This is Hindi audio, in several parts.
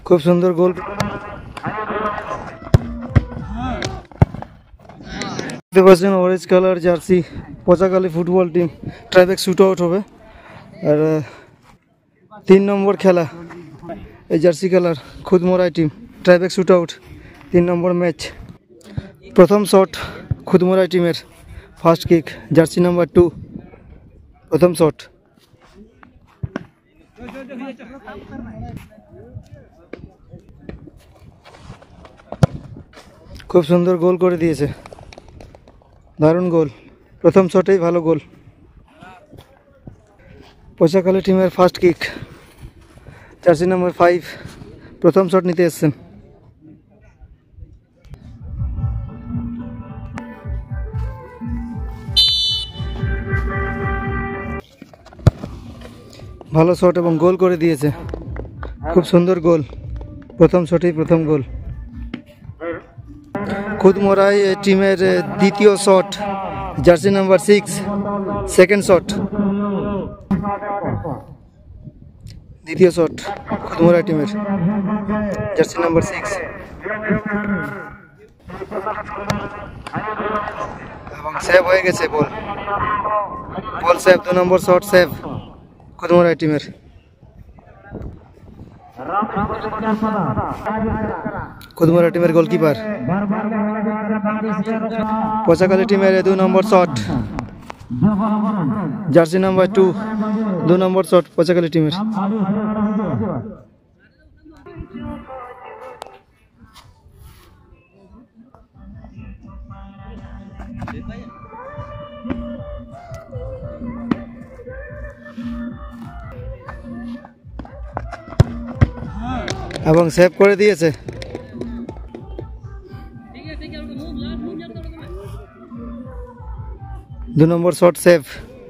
खूब सुंदर गोल देखते पाচ্ছেন orange colour jersey Pachakhali football team tiebreak shootout হবে আর 3 নম্বর খেলা এই jersey colour Khudmarai team tiebreak shootout 3 number match প্রথম শট খুদমরাই টিমের ফার্স্ট কিক জার্সি নাম্বার 2 প্রথম শট खूब सुंदर गोल कर दिए दारुण गोल प्रथम शटे भालो गोल पचाखाली टीमेर फार्स्ट किक जार्सी नम्बर 5 प्रथम शट नीते एसेछेन भालो शट एवं गोल कर दिए खूब सुंदर गोल प्रथम शटे प्रथम गोल खुदमराई टीमेर द्वितीय shot jersey number 6 second shot द्वितीय शट खुदमराई टीमेर जार्सी नम्बर 6 এবং সেভ হয়ে গেছে বল বল save 2 number shot save Khudmarai টিমের खुदमराई टीमेर गोलकीपर पचाखाली टीमेर 2 number shot jersey number 2 2 number shot Pachakhali टीमेर এবং সেভ করে দিয়েছে दो नम्बर शट सेव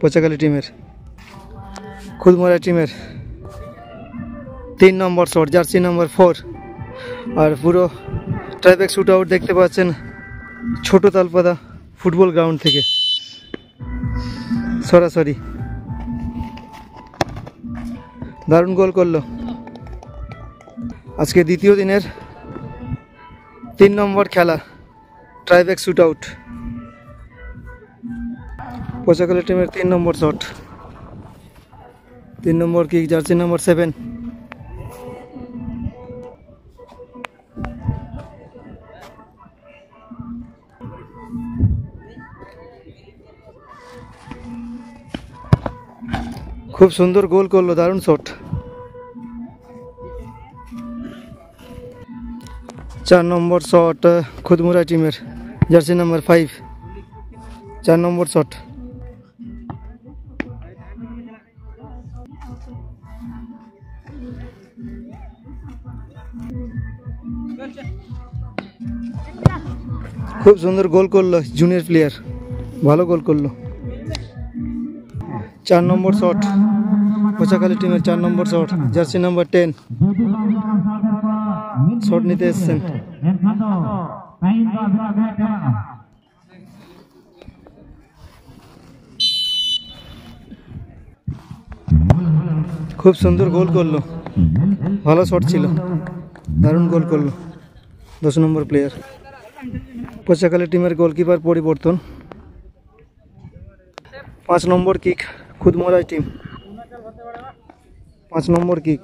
पचाखाली टीमेर खुदमराई टीमेर 3 नम्बर शट जार्सी नम्बर 4 और पुरो ट्राइब्याक शुट आउट देखते पाচ্ছেন छोटो तालपादा फुटबल ग्राउंड থেকে सरासरि दारुण गोल करलो आज के द्वितीय दिनेर 3 नम्बर खेला ट्राइब्याक शुट आउट पचाखाली टीमेर 3 number shot 3 number kick jersey number 7 खूब सुंदर गोल करलो दारुण शट 4 नम्बर शट खुदमराई टीमेर जार्सी नम्बर 5 4 नम्बर शट खूब सुंदर गोल करलो जूनियर प्लेयर भालो गोल करलो 4 नम्बर शट पचाखाली टीमेर 4 number shot jersey number 10 shut नीते एसेछेन खूब सुंदर गोल करलो भालो शट छिलो दारुण गोल करलो 10 नम्बर प्लेयर पचाखाली टीमेर गोलकीपर परिवर्तन 5 number kick Khudmarai team 5 number kick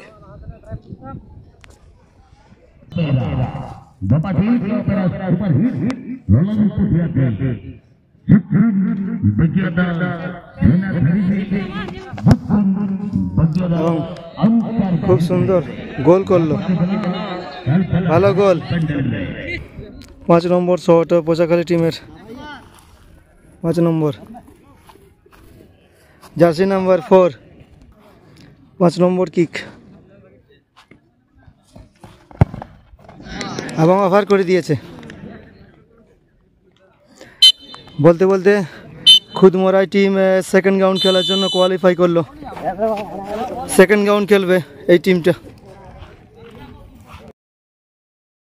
खूब सुंदर गोल करलो भालो गोल 5 नम्बर शट पचाखाली टीमेर 5 number jersey number 4 5 number kick এবং অফার করে দিয়েছে বলতে বলতে খুদমরাই টিম সেকেন্ড রাউন্ড খেলার জন্য কোয়ালিফাই করলো সেকেন্ড রাউন্ড খেলবে এই টিমটা